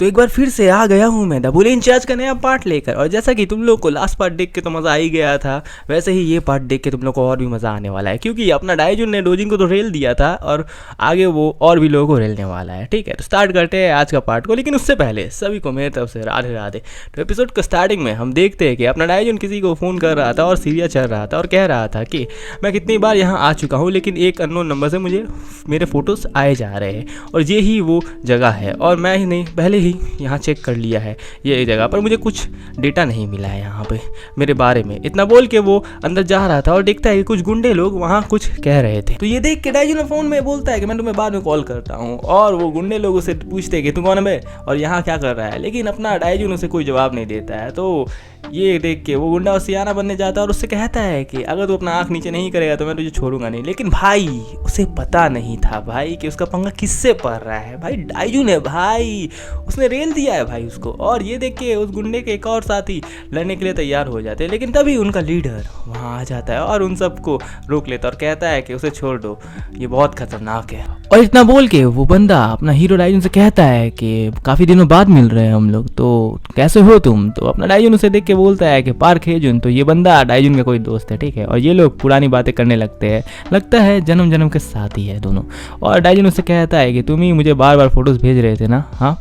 तो एक बार फिर से आ गया हूँ मैं द बुली इंचार्ज का नया पार्ट लेकर। और जैसा कि तुम लोग को लास्ट पार्ट देख के तो मज़ा आ ही गया था, वैसे ही ये पार्ट देख के तुम लोग को और भी मज़ा आने वाला है, क्योंकि अपना डाइजुन ने डोजिन को तो रेल दिया था और आगे वो और भी लोगों को रेलने वाला है। ठीक है, तो स्टार्ट करते हैं आज का पार्ट को। लेकिन उससे पहले सभी को मेरी तरफ से राधे राधे। तो एपिसोड के स्टार्टिंग में हम देखते हैं कि अपना डाइजुन किसी को फ़ोन कर रहा था और सीरिया चल रहा था और कह रहा था कि मैं कितनी बार यहाँ आ चुका हूँ, लेकिन एक अननोन नंबर से मुझे मेरे फ़ोटोज़ आए जा रहे हैं और ये ही वो जगह है और मैं ही नहीं पहले ही यहाँ चेक कर लिया है ये जगह पर, मुझे कुछ डेटा नहीं मिला है यहाँ पे मेरे बारे में। इतना बोल के वो अंदर जा रहा था और देखता है कि कुछ गुंडे लोग वहाँ कुछ कह रहे थे। तो ये देख के डाइजुन फ़ोन में बोलता है कि मैं तुम्हें बाद में कॉल करता हूँ। और वो गुंडे लोग उसे पूछते हैं कि तू कौन है बे और यहाँ क्या कर रहा है, लेकिन अपना डाइजुन उसे कोई जवाब नहीं देता है। तो ये देख के वो गुंडा सियाना बनने जाता है और उससे कहता है कि अगर तू अपना आँख नीचे नहीं करेगा तो मैं तुझे छोड़ूंगा नहीं। लेकिन भाई उसे पता नहीं था भाई कि उसका पंगा किससे पड़ रहा है। भाई डाइजुन है भाई, उसने रेल दिया है भाई उसको। और ये देख के उस गुंडे के एक और साथी लड़ने के लिए तैयार हो जाते हैं, लेकिन तभी उनका लीडर वहाँ आ जाता है और उन सबको रोक लेता है और कहता है कि उसे छोड़ दो, ये बहुत खतरनाक है। और इतना बोल के वो बंदा अपना हीरो डाइजुन से कहता है कि काफ़ी दिनों बाद मिल रहे हैं हम लोग, तो कैसे हो तुम। तो अपना डाइजुन उसे देख के बोलता है कि पार्क हेजुन। तो ये बंदा डाइजुन का कोई दोस्त है, ठीक है। और ये लोग पुरानी बातें करने लगते हैं, लगता है जन्म जन्म के साथी है दोनों। और डाइजुन उससे कहता है कि तुम ही मुझे बार बार फोटोज़ भेज रहे थे ना। हाँ,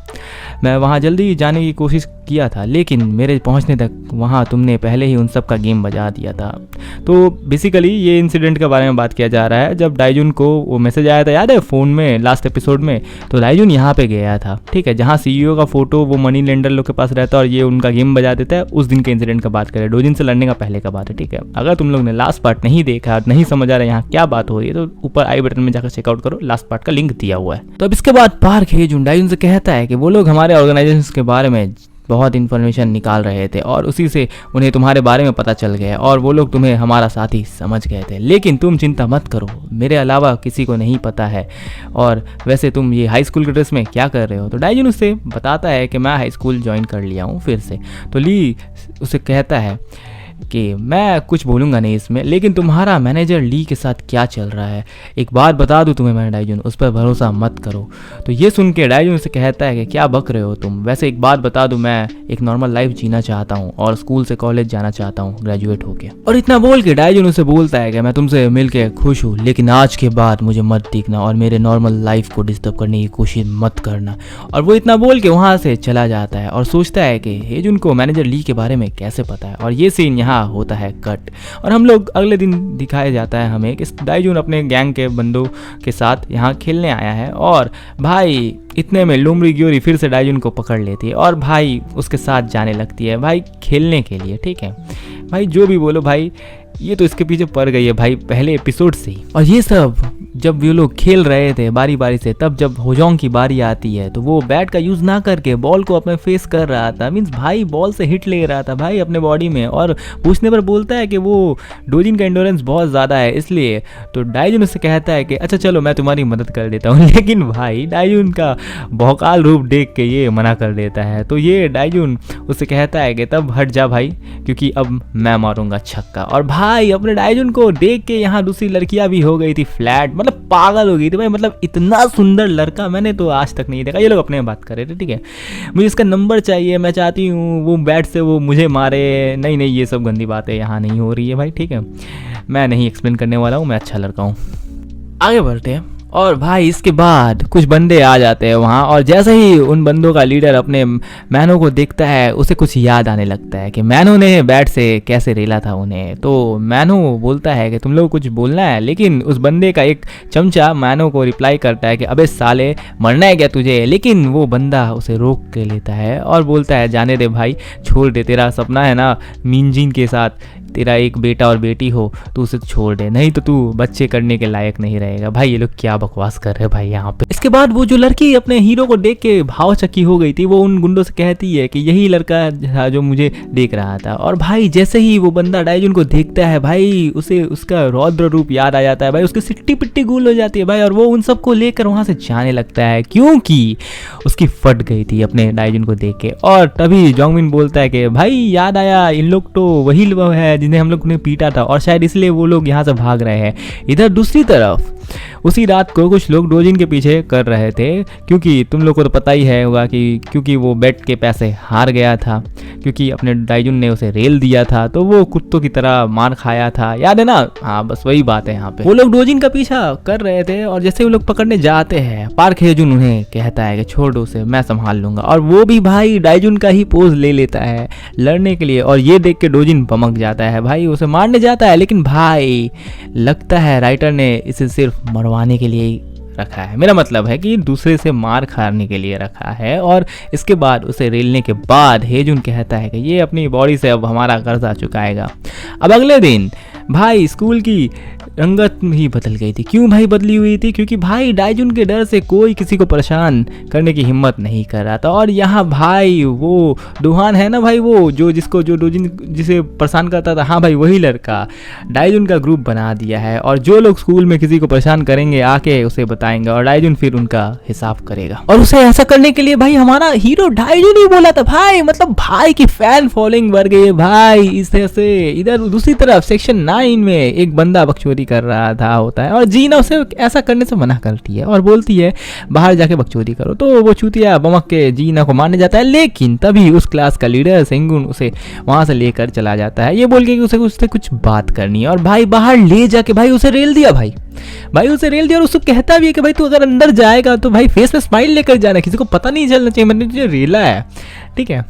मैं वहाँ जल्दी जाने की कोशिश किया था, लेकिन मेरे पहुँचने तक वहाँ तुमने पहले ही उन सब का गेम बजा दिया था। तो बेसिकली ये इंसिडेंट के बारे में बात किया जा रहा है। जब डाइजुन को वो मैसेज आया था याद है फ़ोन में लास्ट एपिसोड में, तो डाइजुन यहाँ पे गया था, ठीक है, जहाँ सीईओ का फोटो वो मनी लेंडर लोग के पास रहता है और ये उनका गेम बजा देता है। उस दिन के इंसिडेंट का बात करें, डोजिन से लड़ने का पहले का बात है, ठीक है। अगर तुम लोग ने लास्ट पार्ट नहीं देखा, नहीं समझ आ रहा है यहाँ क्या बात हो रही है, तो ऊपर आई बटन में जाकर चेकआउट करो, लास्ट पार्ट का लिंक दिया हुआ है। तो अब इसके बाद पार्क हेजुन डाइजुन से कहता है कि वो लोग हमारे ऑर्गेनाइजेशन के बारे में बहुत इन्फॉर्मेशन निकाल रहे थे और उसी से उन्हें तुम्हारे बारे में पता चल गया और वो लोग तुम्हें हमारा साथी समझ गए थे। लेकिन तुम चिंता मत करो, मेरे अलावा किसी को नहीं पता है। और वैसे तुम ये हाई स्कूल के ड्रेस में क्या कर रहे हो। तो डाइजुन उससे बताता है कि मैं हाई स्कूल ज्वाइन कर लिया हूँ फिर से। तो ली उसे कहता है कि मैं कुछ बोलूँगा नहीं इसमें, लेकिन तुम्हारा मैनेजर ली के साथ क्या चल रहा है एक बात बता दूँ तुम्हें मैं डाइजुन, उस पर भरोसा मत करो। तो ये सुन के डाइजुन से कहता है कि क्या बक रहे हो तुम, वैसे एक बात बता दूँ, मैं एक नॉर्मल लाइफ जीना चाहता हूँ और स्कूल से कॉलेज जाना चाहता हूँ ग्रेजुएट होके। और इतना बोल के डाइजुन उसे बोलता है कि मैं तुमसे मिल के खुश हूँ, लेकिन आज के बाद मुझे मत देखना और मेरे नॉर्मल लाइफ को डिस्टर्ब करने की कोशिश मत करना। और वो इतना बोल के वहाँ से चला जाता है और सोचता है कि हेजुन को मैनेजर ली के बारे में कैसे पता है। और ये सीन यहाँ होता है कट और हम लोग अगले दिन दिखाया जाता है हमें कि डाइजुन अपने गैंग के बंदों के साथ यहाँ खेलने आया है। और भाई इतने में लुमरी ग्योरी फिर से डाइजुन को पकड़ लेती है और भाई उसके साथ जाने लगती है भाई खेलने के लिए, ठीक है। भाई जो भी बोलो भाई, ये तो इसके पीछे पड़ गई है भाई पहले एपिसोड से ही। और ये सब जब ये लोग खेल रहे थे बारी बारी से, तब जब होजोंग की बारी आती है तो वो बैट का यूज़ ना करके बॉल को अपने फेस कर रहा था, मीन्स भाई बॉल से हिट ले रहा था भाई अपने बॉडी में। और पूछने पर बोलता है कि वो डोजिन का एंडोरेंस बहुत ज़्यादा है इसलिए। तो डाइजुन उससे कहता है कि अच्छा चलो मैं तुम्हारी मदद कर देता हूँ, लेकिन भाई डाइजुन का भौकाल रूप देख के ये मना कर देता है। तो ये डाइजुन उससे कहता है कि तब हट जा भाई, क्योंकि अब मैं मारूंगा छक्का। और भाई अपने डाइजुन को देख के यहाँ दूसरी लड़कियाँ भी हो गई थी फ्लैट, मतलब पागल हो गई थी भाई, मतलब इतना सुंदर लड़का मैंने तो आज तक नहीं देखा। ये लोग अपने में बात कर रहे थे, ठीक है। मुझे इसका नंबर चाहिए, मैं चाहती हूँ वो बैट से वो मुझे मारे। नहीं नहीं, ये सब गंदी बातें यहाँ नहीं हो रही है भाई, ठीक है। मैं नहीं एक्सप्लेन करने वाला हूँ, मैं अच्छा लड़का हूँ। आगे बढ़ते हैं। और भाई इसके बाद कुछ बंदे आ जाते हैं वहाँ और जैसे ही उन बंदों का लीडर अपने मैनो को देखता है उसे कुछ याद आने लगता है कि मैनो ने बैट से कैसे रेला था उन्हें। तो मैनो बोलता है कि तुम लोग कुछ बोलना है, लेकिन उस बंदे का एक चमचा मैनो को रिप्लाई करता है कि अबे साले मरना है क्या तुझे। लेकिन वो बंदा उसे रोक के लेता है और बोलता है जाने दे भाई, छोड़ दे, तेरा सपना है ना मिंजिन के साथ तेरा एक बेटा और बेटी हो, तो उसे छोड़ दे, नहीं तो तू बच्चे करने के लायक नहीं रहेगा। भाई ये लोग क्या बकवास कर रहे हैं भाई यहाँ पे। इसके बाद वो जो लड़की अपने हीरो को देख के भाव चक्की हो गई थी, वो उन गुंडों से कहती है कि यही लड़का था जो मुझे देख रहा था। और भाई जैसे ही वो बंदा डाइजुन को देखता है भाई उसे उसका रौद्र रूप याद आ जाता है भाई, उसकी सिट्टी पिट्टी गूल हो जाती है भाई। और वो उन सबको लेकर वहाँ से जाने लगता है क्योंकि उसकी फट गई थी अपने डाइजुन को देख के। और तभी जोंगमिन बोलता है कि भाई याद आया, इन लोग तो वही है जिन्हें हम लोग ने पीटा था और शायद इसलिए वो लोग यहाँ से भाग रहे हैं। इधर दूसरी तरफ उसी रात को कुछ लोग डोजिन के पीछे कर रहे थे, क्योंकि तुम लोग को तो पता ही है होगा कि क्योंकि वो बेट के पैसे हार गया था, क्योंकि अपने डाइजुन ने उसे रेल दिया था, तो वो कुत्तों की तरह मार खाया था, याद है ना? हाँ, बस वही बात है यहाँ पे। वो लोग डोजिन का पीछा कर रहे थे और जैसे वो लोग पकड़ने जाते हैं, पार्क हेजुन उन्हें कहता है कि छोड़ दो उसे, मैं संभाल लूंगा। और वो भी भाई डाइजुन का ही पोज ले लेता है लड़ने के लिए, और ये देख के डोजिन बमक जाता है भाई, उसे मारने जाता है। लेकिन भाई लगता है राइटर ने इसे सिर्फ मरवाने के लिए ही रखा है, मेरा मतलब है कि दूसरे से मार खाने के लिए रखा है। और इसके बाद उसे रेलने के बाद हेजुन कहता है कि ये अपनी बॉडी से अब हमारा कर्जा चुकाएगा। अब अगले दिन भाई स्कूल की रंगत ही बदल गई थी। क्यों भाई बदली हुई थी? क्योंकि भाई डाइजुन के डर से कोई किसी को परेशान करने की हिम्मत नहीं कर रहा था। और यहाँ भाई वो डोहान है ना भाई, वो जो डोजिन जिसे परेशान करता था, हाँ भाई वही लड़का डाइजुन का ग्रुप बना दिया है, और जो लोग स्कूल में किसी को परेशान करेंगे आके उसे बताएंगे और डाइजुन फिर उनका हिसाब करेगा। और उसे ऐसा करने के लिए भाई हमारा हीरो डाइजुन ही बोला था भाई, मतलब भाई की फैन फॉलोइंग बढ़ गई है भाई इस तरह से। इधर दूसरी तरफ सेक्शन 9 में एक बंदा बकचोदी कर रहा था होता है, और जीना उसे ऐसा करने से मना करती है और बोलती है बाहर जाके बकचोदी करो। तो वो चूतिया बमक के जीना को मारने जाता है, लेकिन तभी उस क्लास का लीडर सेंगुन उसे वहां से लेकर चला जाता है, ये बोल के कि उसे उससे कुछ बात करनी है। और भाई बाहर ले जाके भाई उसे रेल दिया भाई उसे रेल दिया। और उसको कहता भी है कि भाई तू अगर अंदर जाएगा तो भाई फेस में स्माइल लेकर जाना, किसी को पता नहीं चलना चाहिए मैंने तुझे रेला है, ठीक है।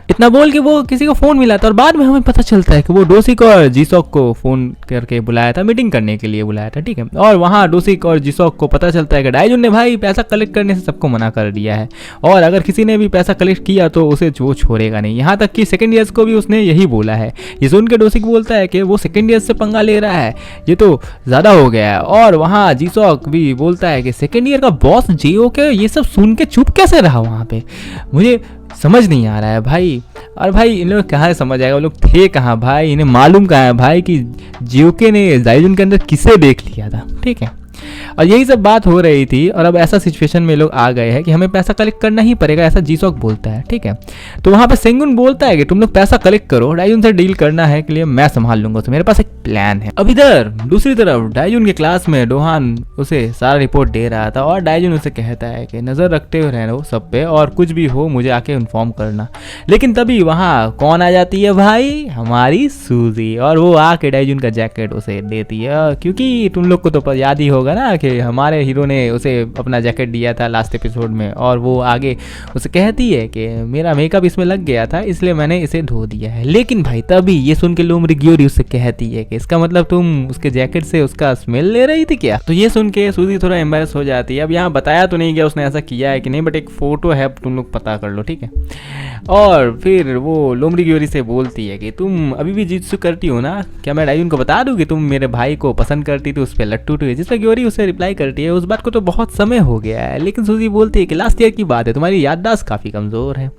इतना बोल के वो किसी को फ़ोन मिला था, और बाद में हमें पता चलता है कि वो डोसिक और जीसॉक को फ़ोन करके बुलाया था, मीटिंग करने के लिए बुलाया था, ठीक है। और वहाँ डोसिक और जीसॉक को पता चलता है कि डाइजुन ने भाई पैसा कलेक्ट करने से सबको मना कर दिया है, और अगर किसी ने भी पैसा कलेक्ट किया तो उसे वो छोड़ेगा नहीं। यहाँ तक कि सेकेंड ईयर्स को भी उसने यही बोला है। ये सुन के डोसिक बोलता है कि वो सेकेंड ईयर्स से पंगा ले रहा है, ये तो ज़्यादा हो गया है। और वहाँ जीसॉक भी बोलता है कि सेकेंड ईयर का बॉस जीओ के ये सब सुन के चुप कैसे रहा वहाँ पे, मुझे समझ नहीं आ रहा है भाई। और भाई इन लोग कहाँ से समझ आएगा, वो लोग थे कहाँ भाई, इन्हें मालूम कहाँ है भाई कि जियोके ने डाइजुन के अंदर किसे देख लिया था, ठीक है। और यही सब बात हो रही थी, और अब ऐसा सिचुएशन में लोग आ गए हैं कि हमें पैसा कलेक्ट करना ही पड़ेगा, ऐसा जीसॉक बोलता है, ठीक है। तो वहाँ पे सेंगुन बोलता है कि तुम लोग पैसा कलेक्ट करो, डाइजुन से डील करना है के लिए मैं संभाल लूंगा, तो मेरे पास एक प्लान है। अब इधर दूसरी तरफ डाइजुन के क्लास में डोहान उसे सारा रिपोर्ट दे रहा था, और डाइजुन उसे कहता है कि नज़र रखते हुए रहना सब पे, और कुछ भी हो मुझे आके इन्फॉर्म करना। लेकिन तभी वहाँ कौन आ जाती है भाई, हमारी सूजी, और वो आके डाइजुन का जैकेट उसे देती है, क्योंकि तुम लोग को तो याद ही होगा ना कि हमारे हीरो ने उसे अपना जैकेट दिया था लास्ट एपिसोड में, और वो आगे उसे कहती है कि मेरा मेकअप इसमें लग गया था इसलिए मैंने इसे धो दिया है। लेकिन भाई तभी ये सुन के लोमड़ी ग्योरी उससे कहती है कि इसका मतलब तुम उसके जैकेट से उसका स्मेल ले रही थी क्या? तो ये सुन के सूजी थोड़ा एम्बैरेस हो जाती है। अब यहाँ बताया तो नहीं गया उसने ऐसा किया है कि नहीं, बट एक फोटो है, तुम लोग पता कर लो, ठीक है। और फिर वो लोमड़ी ग्योरी से बोलती है कि तुम अभी भी जित्सु करती हो ना, क्या मैं डाइजुन को बता दूं कि तुम मेरे भाई को पसंद करती थी, उस पर लट्टू टू है। जिस पर ग्योरी उसे रिप्लाई करती है उस बात को तो बहुत समय हो गया है, लेकिन सूजी बोलती है कि लास्ट ईयर की बात है, तुम्हारी याददाश्त काफ़ी कमज़ोर है।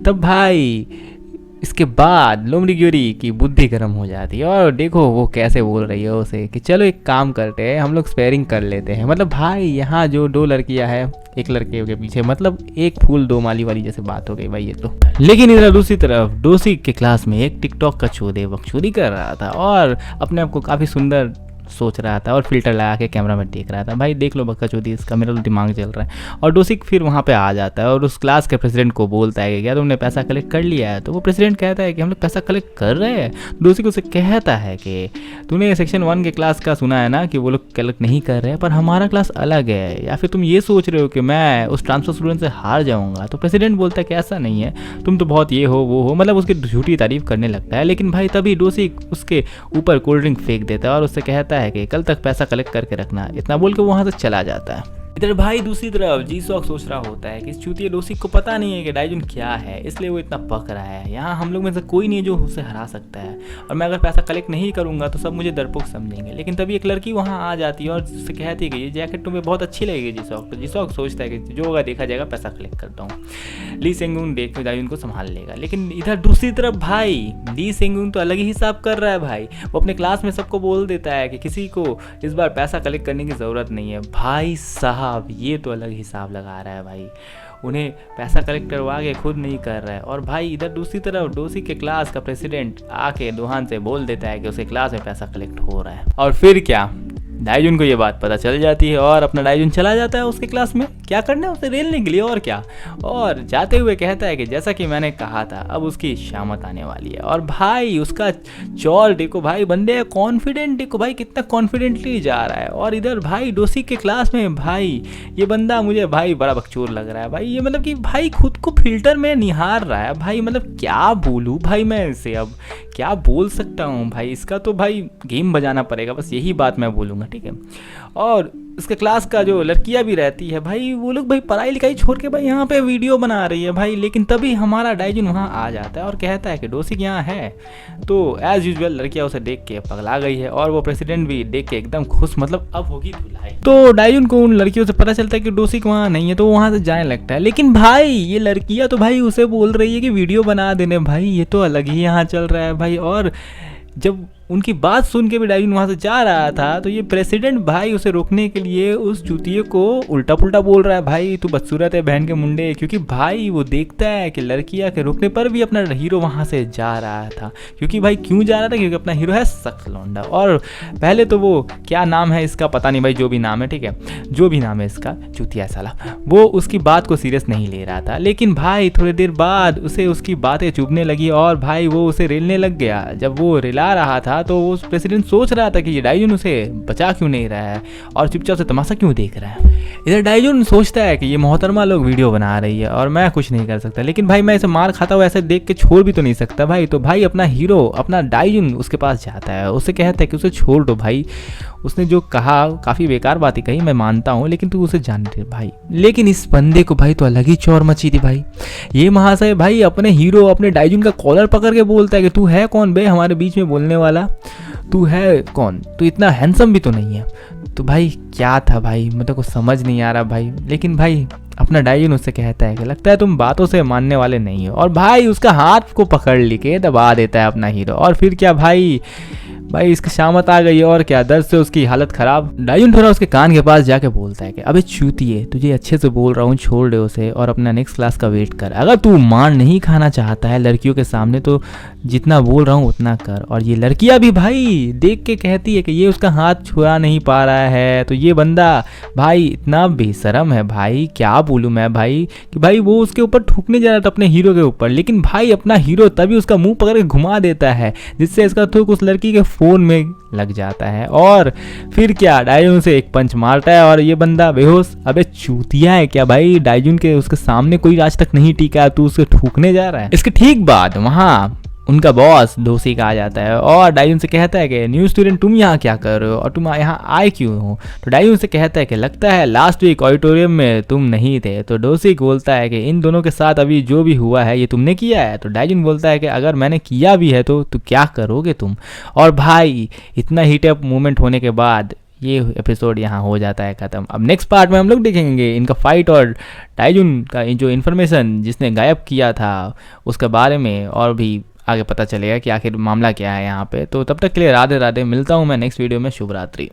तब भाई इसके बाद लोमड़ी ग्योरी की बुद्धि गर्म हो जाती है, और देखो वो कैसे बोल रही है उसे कि चलो एक काम करते हैं, हम लोग स्पेयरिंग कर लेते हैं। मतलब भाई यहाँ जो दो लड़कियां हैं, एक लड़के के पीछे, मतलब एक फूल दो माली वाली जैसे बात हो गई भाई ये तो। लेकिन इधर दूसरी तरफ डोसिक के क्लास में एक टिकटॉक का चोदे बकचोदी कर रहा था, और अपने आप को काफ़ी सुंदर सोच रहा था, और फिल्टर लगा के कैमरा में देख रहा था। भाई देख लो बक्का चौधरी, इसका मेरा तो दिमाग चल रहा है। और डोसिक फिर वहाँ पे आ जाता है और उस क्लास के प्रेसिडेंट को बोलता है कि क्या तुमने पैसा कलेक्ट कर लिया है? तो वो प्रेसिडेंट कहता है कि हम लोग पैसा कलेक्ट कर रहे हैं। डोसिक उसे कहता है कि तूने सेक्शन 1 के क्लास का सुना है ना कि वो लोग कलेक्ट नहीं कर रहे हैं, पर हमारा क्लास अलग है, या फिर तुम ये सोच रहे हो कि मैं उस ट्रांसफर स्टूडेंट से हार जाऊँगा? तो प्रेसिडेंट बोलता है कि ऐसा नहीं है, तुम तो बहुत ये हो वो हो, मतलब उसकी झूठी तारीफ करने लगता है। लेकिन भाई तभी डोसिक उसके ऊपर कोल्ड ड्रिंक फेंक देता है और उससे कहता है कि कल तक पैसा कलेक्ट करके रखना। इतना बोल के वहां से चला जाता है। इधर भाई दूसरी तरफ जीसॉक सोच रहा होता है कि इस चूतिया डोसिक को पता नहीं है कि डाइजुन क्या है, इसलिए वो इतना पक रहा है। यहाँ हम लोग में से कोई नहीं है जो उसे हरा सकता है, और मैं अगर पैसा कलेक्ट नहीं करूंगा तो सब मुझे डरपोक समझेंगे। लेकिन तभी एक लड़की वहाँ आ जाती है और उससे कहती है कि ये जैकेट तुम्हें बहुत अच्छी लगेगी जीसॉक। तो जीसॉक सोचता है कि जो होगा देखा जाएगा, पैसा कलेक्ट करता हूँ। ली सेंगुन देख के डाइजुन को संभाल लेगा। लेकिन इधर दूसरी तरफ भाई ली सेंगुन तो अलग ही हिसाब कर रहा है भाई। वो अपने क्लास में सबको बोल देता है कि किसी को इस बार पैसा कलेक्ट करने की ज़रूरत नहीं है। भाई साहब ये तो अलग हिसाब लगा रहा है भाई, उन्हें पैसा कलेक्ट करवा के खुद नहीं कर रहा है। और भाई इधर दूसरी तरफ डोसिक के क्लास का प्रेसिडेंट आके डोहान से बोल देता है कि उसे क्लास में पैसा कलेक्ट हो रहा है। और फिर क्या, डाइजुन को ये बात पता चल जाती है और अपना डाइजुन चला जाता है उसके क्लास में क्या करना है, उसे रेलने के लिए और क्या। और जाते हुए कहता है कि जैसा कि मैंने कहा था अब उसकी शामत आने वाली है। और भाई उसका चौल देखो भाई, बंदे कॉन्फिडेंट देखो भाई, कितना कॉन्फिडेंटली जा रहा है। और इधर भाई डोसी के क्लास में भाई ये बंदा मुझे भाई बड़ा बकचोर लग रहा है भाई। ये मतलब कि भाई खुद को फिल्टर में निहार रहा है भाई। मतलब क्या बोलूँ भाई, मैं इसे अब क्या बोल सकता हूँ भाई, इसका तो भाई गेम बजाना पड़ेगा, बस यही बात मैं बोलूँगा, ठीक है। और इसके क्लास का जो लड़कियां भी रहती है भाई, वो लोग भाई पढ़ाई लिखाई छोड़ के भाई यहाँ पे वीडियो बना रही है भाई। लेकिन तभी हमारा डाइजुन वहाँ आ जाता है और कहता है कि डोसी यहाँ है। तो एज यूजुअल लड़कियां उसे देख के पगला गई है और वो प्रेसिडेंट भी देख के एकदम खुश, मतलब अब होगी धुलाई। तो डाइजुन को उन लड़कियों से पता चलता है कि डोसी वहाँ नहीं है, तो वो वहाँ से जाने लगता है। लेकिन भाई ये लड़कियाँ तो भाई उसे बोल रही है कि वीडियो बना देने भाई, ये तो अलग ही यहाँ चल रहा है भाई। और जब उनकी बात सुन के भी डाइजुन वहाँ से जा रहा था तो ये प्रेसिडेंट भाई उसे रोकने के लिए उस चूतिए को उल्टा पुल्टा बोल रहा है, भाई तू बदसूरत है बहन के मुंडे। क्योंकि भाई वो देखता है कि लड़कियां के रोकने पर भी अपना हीरो वहाँ से जा रहा था। क्योंकि भाई क्यों जा रहा था, क्योंकि अपना हीरो है सख्त लौंडा। और पहले तो वो क्या नाम है इसका पता नहीं भाई, जो भी नाम है, ठीक है, जो भी नाम है इसका चूतिया साला, वो उसकी बात को सीरियस नहीं ले रहा था। लेकिन भाई थोड़ी देर बाद उसे उसकी बातें चुभने लगी और भाई वो उसे रेलने लग गया। जब वो रिला रहा था तो वो प्रेसिडेंट सोच रहा था कि ये डाइजुन उसे बचा क्यों नहीं रहा है और चुपचाप से तमाशा क्यों देख रहा है। इधर डाइजुन सोचता है कि ये मोहतरमा लोग वीडियो बना रही है और मैं कुछ नहीं कर सकता, लेकिन भाई मैं इसे मार खाता हुआ ऐसे देख के छोड़ भी तो नहीं सकता भाई। तो भाई अपना हीरो अपना डाइजुन उसके पास जाता है, उसे कहता है कि उसे छोड़ दो भाई, उसने जो कहा काफ़ी बेकार बात ही कही, मैं मानता हूँ, लेकिन तू उसे जान दे भाई। लेकिन इस बंदे को भाई तो अलग ही चौर मची थी भाई। ये महाशय भाई अपने हीरो अपने डाइजुन का कॉलर पकड़ के बोलता है कि तू है कौन बे हमारे बीच में बोलने वाला, तू है कौन, तू इतना हैंडसम भी तो नहीं है। तो भाई क्या था भाई, मतलब कुछ समझ नहीं आ रहा भाई। लेकिन भाई अपना डाइजुन उससे कहता है कि लगता है तुम बातों से मानने वाले नहीं हो। और भाई उसका हाथ को पकड़ लेके दबा देता है अपना हीरो। और फिर क्या भाई इसकी शामत आ गई और क्या, दर्द से उसकी हालत खराब। डाइजुन थोड़ा उसके कान के पास जाके बोलता है कि अबे चूतिए, तुझे अच्छे से बोल रहा हूँ, छोड़ दे उसे और अपना नेक्स्ट क्लास का वेट कर। अगर तू मार नहीं खाना चाहता है लड़कियों के सामने तो जितना बोल रहा हूँ उतना कर। और ये लड़कियाँ भी भाई देख के कहती है कि ये उसका हाथ छुड़ा नहीं पा रहा है। तो ये बंदा भाई इतना बेशरम है भाई, क्या बोलूँ मैं भाई, कि भाई वो उसके ऊपर ठूकने जा रहा था अपने हीरो के ऊपर। लेकिन भाई अपना हीरो तभी उसका मुंह पकड़ के घुमा देता है, जिससे इसका थूक उस लड़की के फोन में लग जाता है। और फिर क्या डाइजुन से एक पंच मारता है और ये बंदा बेहोश। अबे चूतिया है क्या भाई, डाइजुन के उसके सामने कोई आज तक नहीं टीका, तू उसे ठूकने जा रहा है। इसके ठीक बाद वहाँ उनका बॉस डोसी का आ जाता है और डाइजुन से कहता है कि न्यू स्टूडेंट तुम यहाँ क्या कर रहे हो और तुम यहाँ आए क्यों हो। तो डाइजुन से कहता है कि लगता है लास्ट वीक ऑडिटोरियम में तुम नहीं थे। तो डोसी बोलता है कि इन दोनों के साथ अभी जो भी हुआ है ये तुमने किया है। तो डाइजुन बोलता है कि अगर मैंने किया भी है तो क्या करोगे तुम। और भाई इतना हीट अप मूवमेंट होने के बाद ये एपिसोड यहाँ हो जाता है ख़त्म। अब नेक्स्ट पार्ट में हम लोग देखेंगे इनका फाइट और डाइजुन का जो इन्फॉर्मेशन जिसने गायब किया था उसके बारे में, और भी आगे पता चलेगा कि आखिर मामला क्या है यहाँ पे। तो तब तक के लिए राधे राधे, मिलता हूँ मैं नेक्स्ट वीडियो में। शुभ रात्रि।